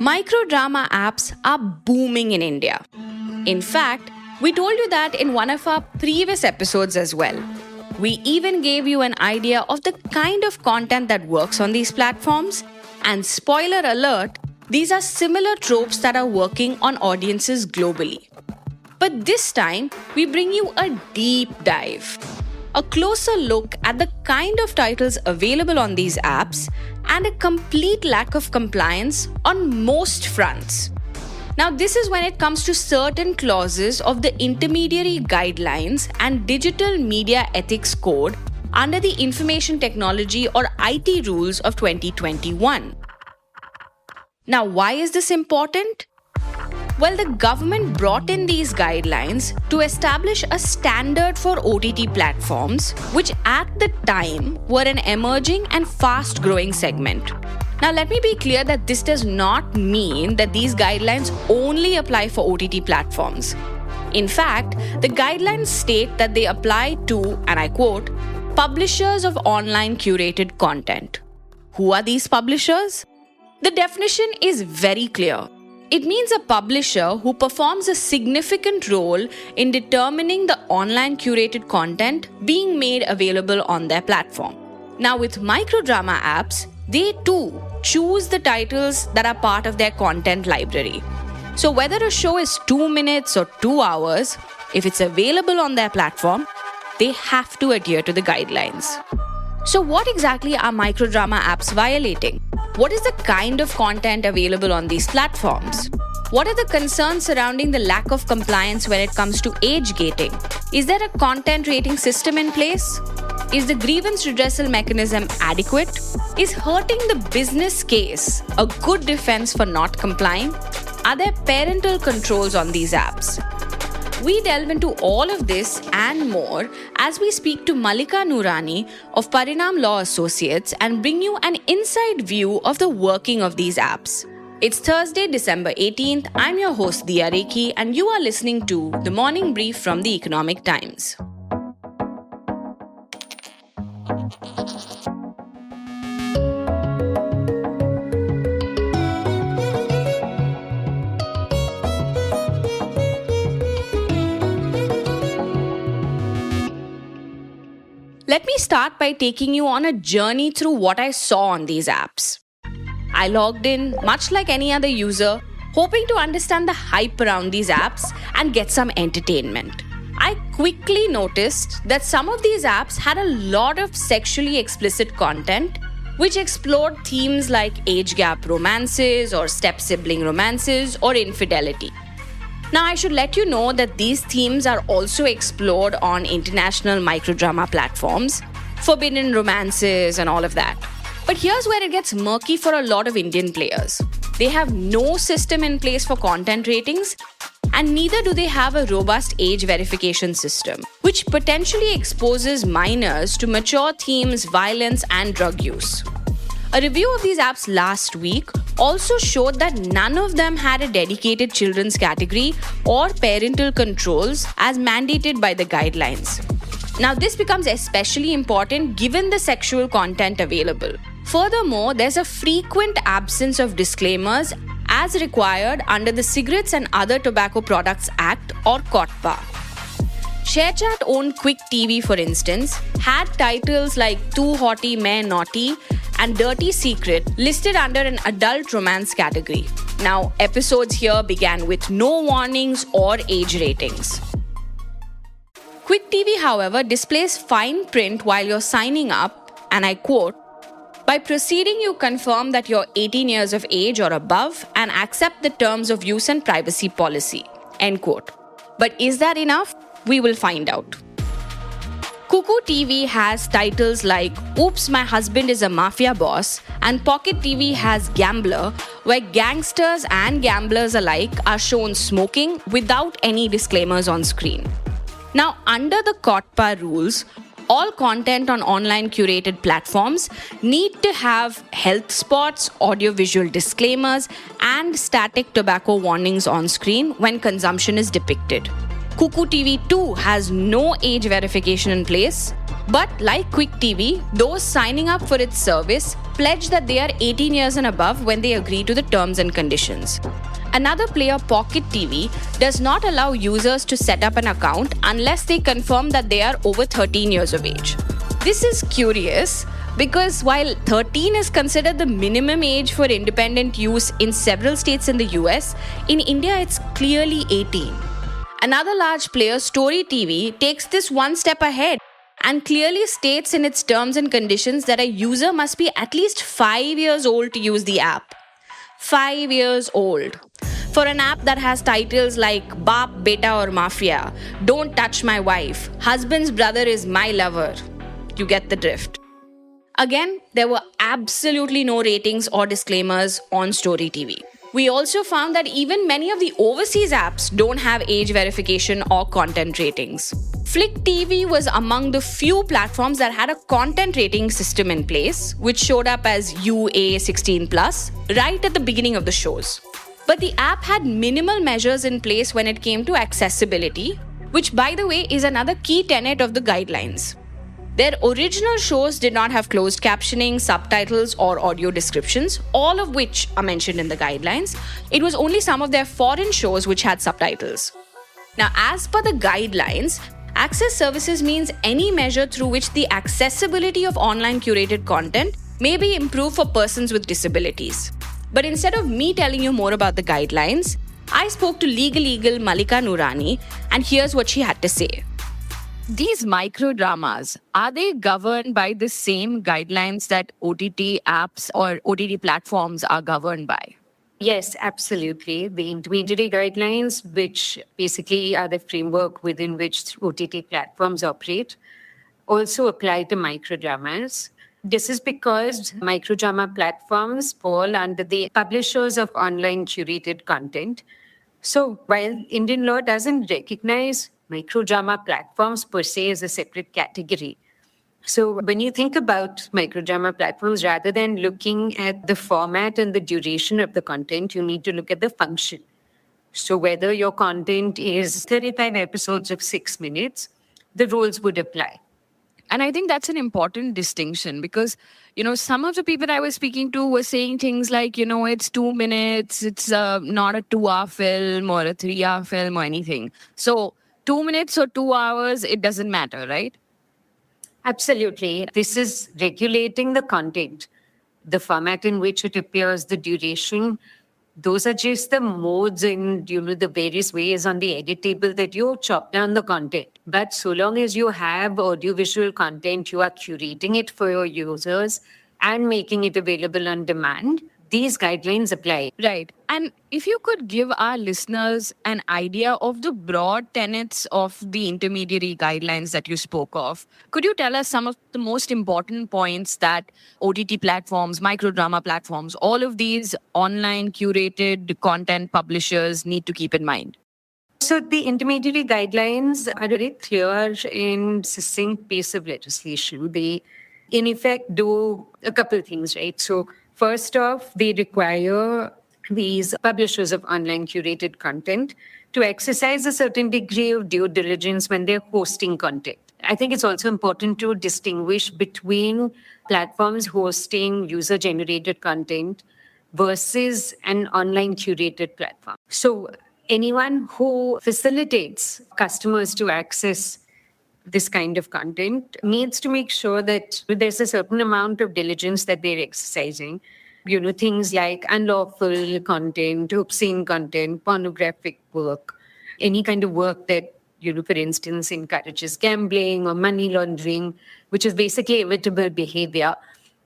Microdrama apps are booming in India. In fact, we told you that in one of our previous episodes as well. We even gave you an idea of the kind of content that works on these platforms. And spoiler alert, these are similar tropes that are working on audiences globally. But this time, we bring you a deep dive. A closer look at the kind of titles available on these apps and a complete lack of compliance on most fronts. Now, this is when it comes to certain clauses of the Intermediary Guidelines and Digital Media Ethics Code under the Information Technology or IT rules of 2021. Now, why is this important? Well, the government brought in these guidelines to establish a standard for OTT platforms, which at the time were an emerging and fast-growing segment. Now, let me be clear that this does not mean that these guidelines only apply for OTT platforms. In fact, the guidelines state that they apply to, and I quote, publishers of online curated content. Who are these publishers? The definition is very clear. It means a publisher who performs a significant role in determining the online curated content being made available on their platform. Now, with microdrama apps, they too choose the titles that are part of their content library. So whether a show is 2 minutes or 2 hours, if it's available on their platform, they have to adhere to the guidelines. So what exactly are microdrama apps violating? What is the kind of content available on these platforms? What are the concerns surrounding the lack of compliance when it comes to age gating? Is there a content rating system in place? Is the grievance redressal mechanism adequate? Is hurting the business case a good defense for not complying? Are there parental controls on these apps? We delve into all of this and more as we speak to Malika Noorani of Parinam Law Associates and bring you an inside view of the working of these apps. It's Thursday, December 18th. I'm your host, Diya Rekhi, and you are listening to The Morning Brief from The Economic Times. Let me start by taking you on a journey through what I saw on these apps. I logged in, much like any other user, hoping to understand the hype around these apps and get some entertainment. I quickly noticed that some of these apps had a lot of sexually explicit content, which explored themes like age gap romances or step-sibling romances or infidelity. Now, I should let you know that these themes are also explored on international microdrama platforms, forbidden romances and all of that. But here's where it gets murky for a lot of Indian players. They have no system in place for content ratings, and neither do they have a robust age verification system, which potentially exposes minors to mature themes, violence, and drug use. A review of these apps last week also showed that none of them had a dedicated children's category or parental controls as mandated by the guidelines. Now, this becomes especially important given the sexual content available. Furthermore, there's a frequent absence of disclaimers as required under the Cigarettes and Other Tobacco Products Act or COTPA. ShareChat owned Quick TV, for instance, had titles like Too Hotty Main Naughty and Dirty Secret listed under an adult romance category. Now, episodes here began with no warnings or age ratings. Quick TV, however, displays fine print while you're signing up, and I quote, "By proceeding, you confirm that you're 18 years of age or above and accept the terms of use and privacy policy." End quote. But is that enough? We will find out. Kuku TV has titles like Oops, My Husband is a Mafia Boss, and Pocket TV has Gambler, where gangsters and gamblers alike are shown smoking without any disclaimers on screen. Now, under the COTPA rules, all content on online curated platforms need to have health spots, audiovisual disclaimers, and static tobacco warnings on screen when consumption is depicted. Kuku TV too has no age verification in place. But like Quick TV, those signing up for its service pledge that they are 18 years and above when they agree to the terms and conditions. Another player, Pocket TV, does not allow users to set up an account unless they confirm that they are over 13 years of age. This is curious because while 13 is considered the minimum age for independent use in several states in the US, in India it's clearly 18. Another large player, Story TV, takes this one step ahead and clearly states in its terms and conditions that a user must be at least 5 years old to use the app. 5 years old. For an app that has titles like Baap, Beta or Mafia, Don't Touch My Wife, Husband's Brother is My Lover. You get the drift. Again, there were absolutely no ratings or disclaimers on Story TV. We also found that even many of the overseas apps don't have age verification or content ratings. Flick TV was among the few platforms that had a content rating system in place, which showed up as UA16+, right at the beginning of the shows. But the app had minimal measures in place when it came to accessibility, which, by the way, is another key tenet of the guidelines. Their original shows did not have closed captioning, subtitles, or audio descriptions, all of which are mentioned in the guidelines. It was only some of their foreign shows which had subtitles. Now, as per the guidelines, access services means any measure through which the accessibility of online curated content may be improved for persons with disabilities. But instead of me telling you more about the guidelines, I spoke to Legal Eagle Malika Noorani, and here's what she had to say. These micro dramas, are they governed by the same guidelines that OTT apps or OTT platforms are governed by? Yes, absolutely. The intermediary guidelines, which basically are the framework within which OTT platforms operate, also apply to microdramas. This is because microdrama platforms fall under the publishers of online curated content. So while Indian law doesn't recognize microdrama platforms per se as a separate category, so when you think about microdrama platforms, rather than looking at the format and the duration of the content, you need to look at the function. So whether your content is 35 episodes of 6 minutes, the rules would apply. And I think that's an important distinction because, some of the people I was speaking to were saying things like, it's 2 minutes, it's not a 2-hour film or a 3-hour film or anything. So 2 minutes or 2 hours, it doesn't matter, right? Absolutely. This is regulating the content, the format in which it appears, the duration. Those are just the modes and, the various ways on the edit table that you chop down the content. But so long as you have audiovisual content, you are curating it for your users and making it available on demand, these guidelines apply. Right. And if you could give our listeners an idea of the broad tenets of the intermediary guidelines that you spoke of, could you tell us some of the most important points that OTT platforms, microdrama platforms, all of these online curated content publishers need to keep in mind? So the intermediary guidelines are a very clear and succinct piece of legislation. They, in effect, do a couple of things, right? So first off, they require these publishers of online curated content to exercise a certain degree of due diligence when they're hosting content. I think it's also important to distinguish between platforms hosting user-generated content versus an online curated platform. So anyone who facilitates customers to access this kind of content needs to make sure that there's a certain amount of diligence that they're exercising. Things like unlawful content, obscene content, pornographic work, any kind of work that, for instance, encourages gambling or money laundering, which is basically imitable behavior.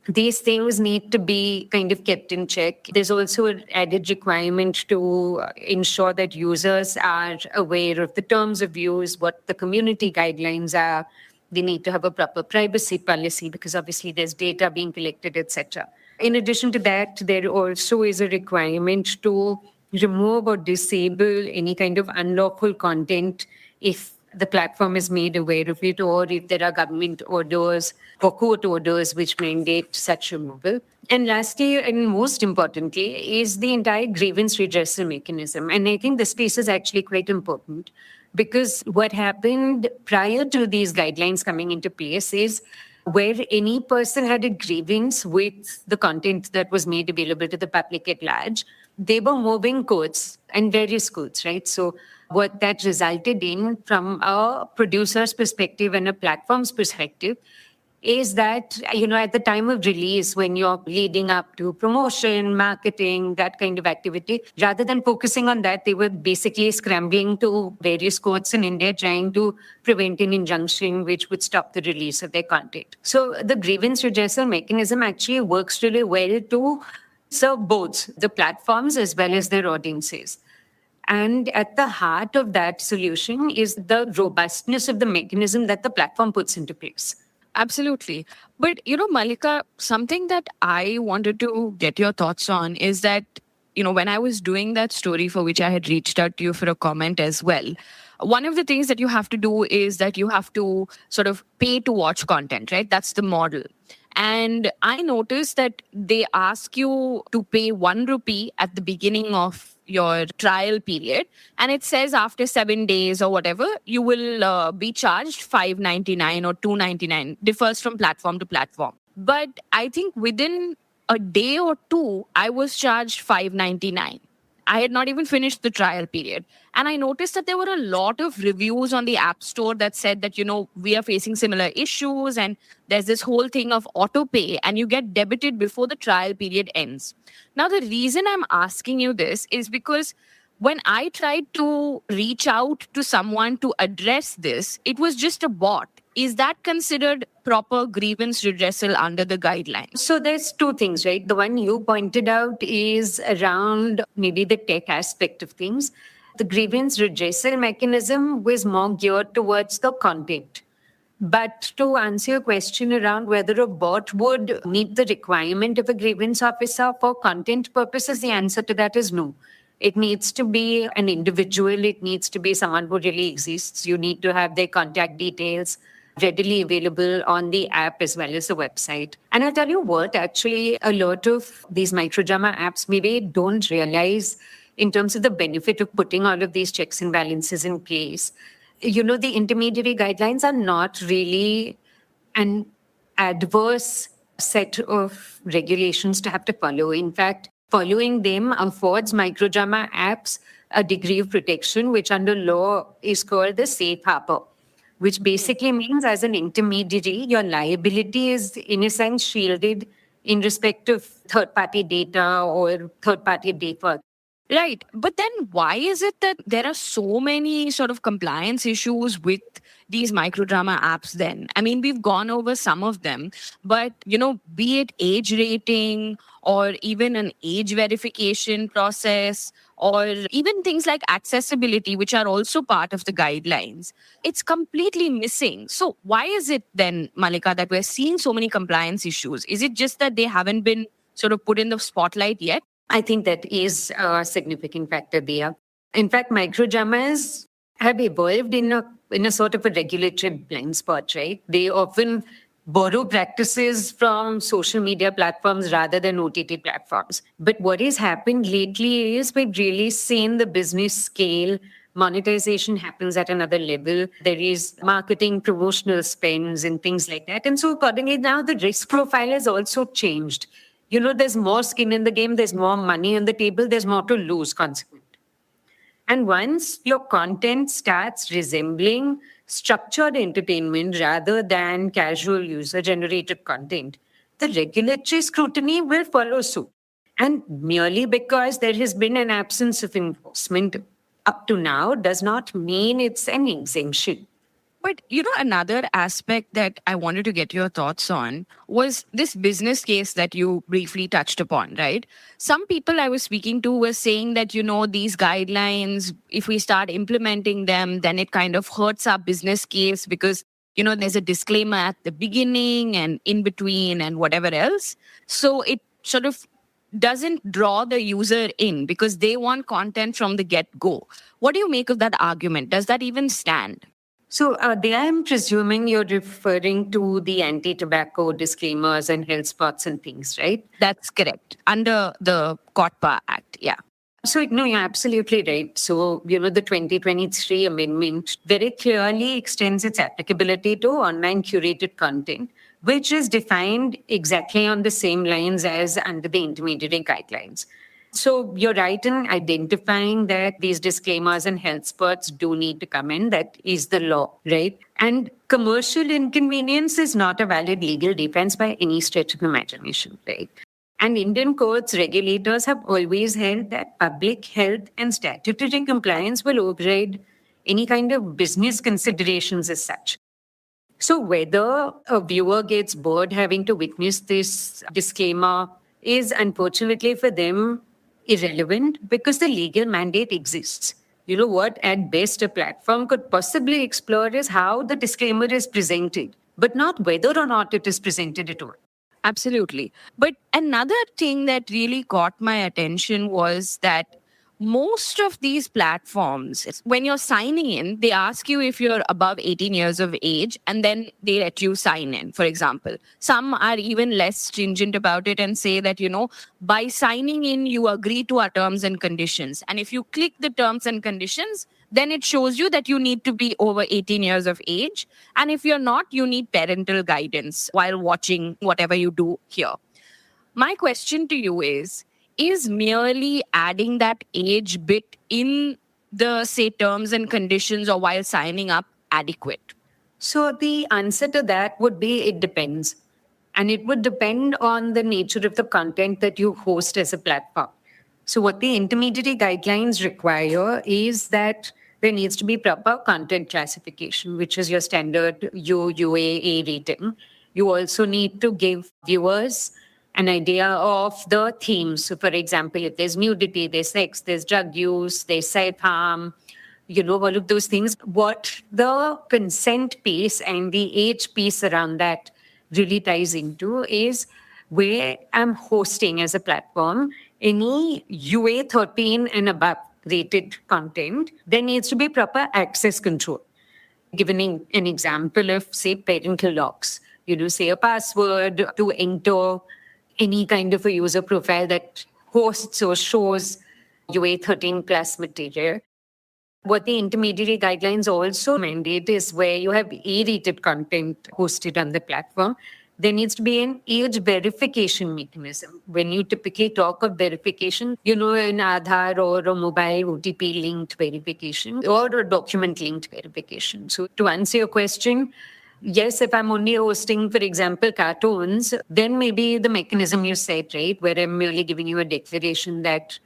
These things need to be kind of kept in check. There's also an added requirement to ensure that users are aware of the terms of use, what the community guidelines are. They need to have a proper privacy policy because obviously there's data being collected, etc. In addition to that, there also is a requirement to remove or disable any kind of unlawful content if the platform is made aware of it, or if there are government orders or court orders which mandate such removal. And lastly, and most importantly, is the entire grievance redressal mechanism. And I think this piece is actually quite important Because what happened prior to these guidelines coming into place is where any person had a grievance with the content that was made available to the public at large, they were moving codes and various codes, right? So what that resulted in from a producer's perspective and a platform's perspective is that, at the time of release, when you're leading up to promotion, marketing, that kind of activity, rather than focusing on that, they were basically scrambling to various courts in India trying to prevent an injunction which would stop the release of their content. So the grievance redressal mechanism actually works really well to serve both the platforms as well as their audiences. And at the heart of that solution is the robustness of the mechanism that the platform puts into place. Absolutely. But, Malika, something that I wanted to get your thoughts on is that, when I was doing that story for which I had reached out to you for a comment as well, one of the things that you have to do is that you have to sort of pay to watch content, right? That's the model. And I noticed that they ask you to pay 1 rupee at the beginning of your trial period. And it says after 7 days or whatever, you will be charged 5.99 or 2.99, differs from platform to platform. But I think within a day or two, I was charged 5.99. I had not even finished the trial period. And I noticed that there were a lot of reviews on the App Store that said that, we are facing similar issues and there's this whole thing of auto pay and you get debited before the trial period ends. Now, the reason I'm asking you this is because when I tried to reach out to someone to address this, it was just a bot. Is that considered proper grievance redressal under the guidelines? So there's two things, right? The one you pointed out is around maybe the tech aspect of things. The grievance redressal mechanism was more geared towards the content. But to answer your question around whether a bot would meet the requirement of a grievance officer for content purposes, the answer to that is no. It needs to be an individual. It needs to be someone who really exists. You need to have their contact details readily available on the app as well as the website. And I'll tell you what, actually, a lot of these microdrama apps maybe don't realize in terms of the benefit of putting all of these checks and balances in place. The intermediary guidelines are not really an adverse set of regulations to have to follow. In fact, following them affords microdrama apps a degree of protection, which under law is called the safe harbor, which basically means as an intermediary, your liability is in a sense shielded in respect of third-party data or third-party data. Right. But then why is it that there are so many sort of compliance issues with these microdrama apps then? I mean, we've gone over some of them, but, be it age rating or even an age verification process or even things like accessibility, which are also part of the guidelines, it's completely missing. So why is it then, Malika, that we're seeing so many compliance issues? Is it just that they haven't been sort of put in the spotlight yet? I think that is a significant factor there. In fact, microdramas have evolved in a sort of a regulatory blind spot, right? They often borrow practices from social media platforms rather than OTT platforms. But what has happened lately is we've really seen the business scale. Monetization happens at another level. There is marketing, promotional spends, and things like that. And so accordingly, now the risk profile has also changed. There's more skin in the game, there's more money on the table, there's more to lose consequently. And once your content starts resembling structured entertainment rather than casual user-generated content, the regulatory scrutiny will follow suit. And merely because there has been an absence of enforcement up to now does not mean it's an exemption. But, another aspect that I wanted to get your thoughts on was this business case that you briefly touched upon, right? Some people I was speaking to were saying that, these guidelines, if we start implementing them, then it kind of hurts our business case because, there's a disclaimer at the beginning and in between and whatever else. So it sort of doesn't draw the user in because they want content from the get-go. What do you make of that argument? Does that even stand? So there I'm presuming you're referring to the anti-tobacco disclaimers and health spots and things, right? That's correct. Under the COTPA Act, yeah. So, no, you're absolutely right. So, the 2023 amendment very clearly extends its applicability to online curated content, which is defined exactly on the same lines as under the intermediary guidelines. So, you're right in identifying that these disclaimers and health spots do need to come in. That is the law, right? And commercial inconvenience is not a valid legal defense by any stretch of imagination, right? And Indian courts, regulators have always held that public health and statutory compliance will override any kind of business considerations as such. So, whether a viewer gets bored having to witness this disclaimer is unfortunately for them irrelevant because the legal mandate exists. What at best a platform could possibly explore is how the disclaimer is presented, but not whether or not it is presented at all. Absolutely. But another thing that really caught my attention was that most of these platforms, when you're signing in, they ask you if you're above 18 years of age and then they let you sign in, for example. Some are even less stringent about it and say that, by signing in, you agree to our terms and conditions. And if you click the terms and conditions, then it shows you that you need to be over 18 years of age. And if you're not, you need parental guidance while watching whatever you do here. My question to you is merely adding that age bit in the, say, terms and conditions or while signing up adequate? So the answer to that would be it depends. And it would depend on the nature of the content that you host as a platform. So what the intermediary guidelines require is that there needs to be proper content classification, which is your standard UUAA rating. You also need to give viewers an idea of the themes. So, for example, if there's nudity, there's sex, there's drug use, there's self-harm, all of those things, what the consent piece and the age piece around that really ties into is where I'm hosting as a platform any UA 13 and above rated content, there needs to be proper access control. Given an example of, say, parental locks, say a password to enter any kind of a user profile that hosts or shows UA 13 plus material. What the intermediary guidelines also mandate is where you have A-rated content hosted on the platform, there needs to be an age verification mechanism. When you typically talk of verification, an Aadhaar or a mobile OTP linked verification or a document linked verification. So to answer your question, yes, if I'm only hosting, for example, cartoons, then maybe the mechanism you said, right, where I'm merely giving you a declaration that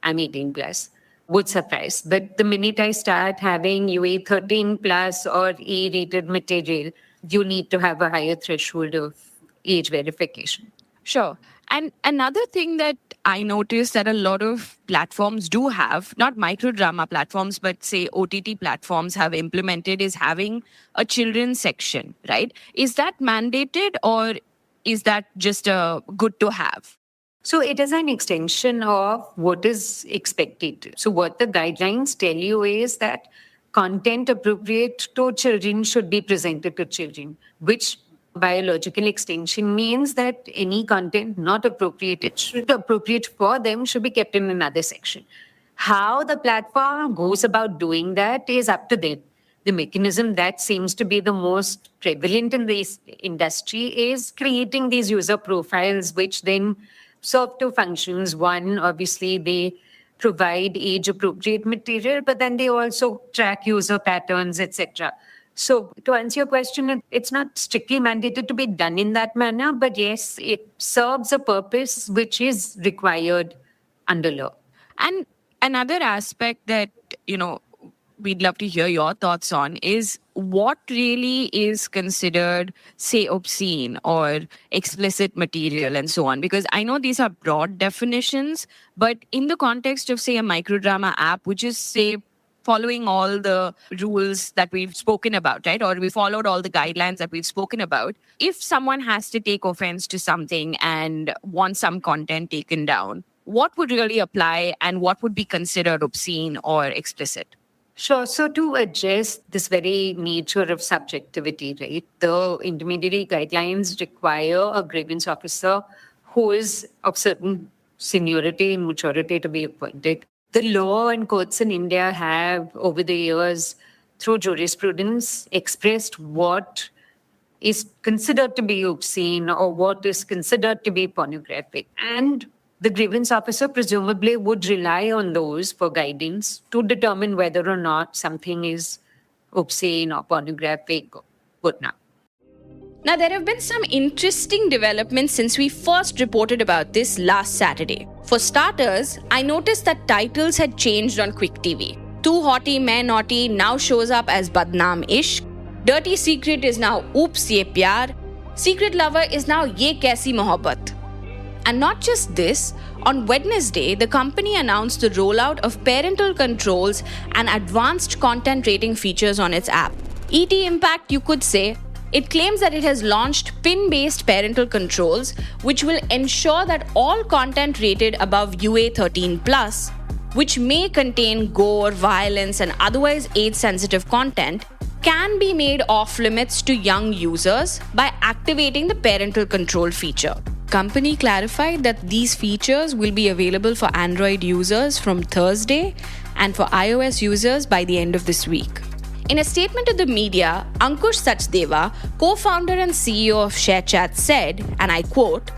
I'm 18 plus would suffice. But the minute I start having UA 13 plus or A-rated material, you need to have a higher threshold of age verification. Sure. And another thing that I noticed that a lot of platforms do have, not microdrama platforms, but say OTT platforms have implemented, is having a children's section, right? Is that mandated or is that just a good to have? So it is an extension of what is expected. So what the guidelines tell you is that content appropriate to children should be presented to children, which by a logical extension means that any content not appropriate for them should be kept in another section. How the platform goes about doing that is up to them. The mechanism that seems to be the most prevalent in this industry is creating these user profiles, which then serve two functions. One, obviously, they provide age-appropriate material, but then they also track user patterns, etc. So to answer your question, it's not strictly mandated to be done in that manner, but yes, it serves a purpose which is required under law. And another aspect that, we'd love to hear your thoughts on is what really is considered, say, obscene or explicit material and so on. Because I know these are broad definitions, but in the context of, say, a microdrama app, which is, say, following all the rules that we've spoken about, right? Or we followed all the guidelines that we've spoken about. If someone has to take offense to something and want some content taken down, what would really apply and what would be considered obscene or explicit? Sure. So to address this very nature of subjectivity, right, the intermediary guidelines require a grievance officer who is of certain seniority and maturity to be appointed. the law and courts in India have, over the years, through jurisprudence, expressed what is considered to be obscene or what is considered to be pornographic. And the grievance officer presumably would rely on those for guidance to determine whether or not something is obscene or pornographic or whatnot. Now, there have been some interesting developments since we first reported about this last Saturday. For starters, I noticed that titles had changed on Quick TV. Too Hotty Main Naughty now shows up as Badnaam Ishq. Dirty Secret is now Oops Ye Pyar. Secret Lover is now Ye Kaisi Mohabbat. And not just this, on Wednesday, the company announced the rollout of parental controls and advanced content rating features on its app. ET Impact, you could say. It claims that it has launched PIN-based parental controls, which will ensure that all content rated above UA 13+, which may contain gore, violence, and otherwise age-sensitive content, can be made off-limits to young users by activating the parental control feature. Company clarified that these features will be available for Android users from Thursday and for iOS users by the end of this week. In a statement to the media, Ankush Sachdeva, co-founder and CEO of ShareChat, said, and I quote,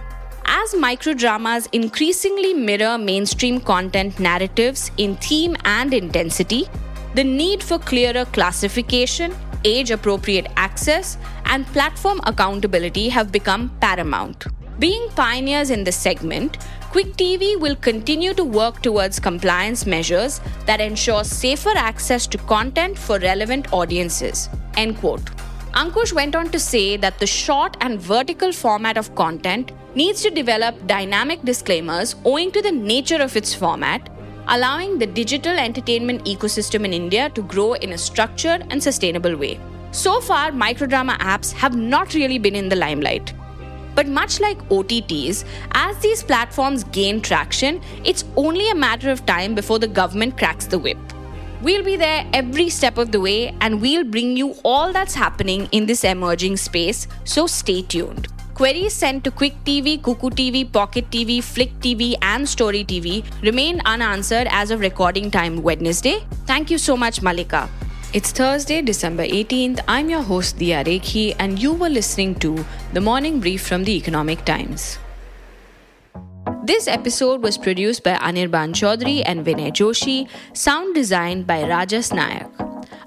"As microdramas increasingly mirror mainstream content narratives in theme and intensity, the need for clearer classification, age-appropriate access, and platform accountability have become paramount. Being pioneers in this segment, Quick TV will continue to work towards compliance measures that ensure safer access to content for relevant audiences." End quote. Ankush went on to say that the short and vertical format of content needs to develop dynamic disclaimers owing to the nature of its format, allowing the digital entertainment ecosystem in India to grow in a structured and sustainable way. So far, microdrama apps have not really been in the limelight. But much like OTTs, as these platforms gain traction, it's only a matter of time before the government cracks the whip. We'll be there every step of the way, and we'll bring you all that's happening in this emerging space, so stay tuned. Queries sent to Quick TV, Kuku TV, Pocket TV, Flick TV, and Story TV remain unanswered as of recording time Wednesday. Thank you so much, Malika. It's Thursday, December 18th. I'm your host, Diya Rekhi, and you were listening to The Morning Brief from The Economic Times. This episode was produced by Anirban Chaudhary and Vinay Joshi, sound designed by Rajas Nayak.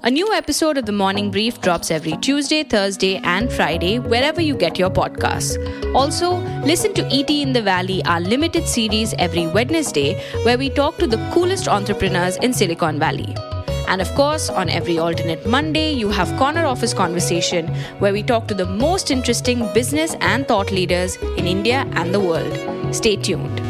A new episode of The Morning Brief drops every Tuesday, Thursday, and Friday, wherever you get your podcasts. Also, listen to ET in the Valley, our limited series every Wednesday, where we talk to the coolest entrepreneurs in Silicon Valley. And of course, on every alternate Monday, you have Corner Office Conversation, where we talk to the most interesting business and thought leaders in India and the world. Stay tuned.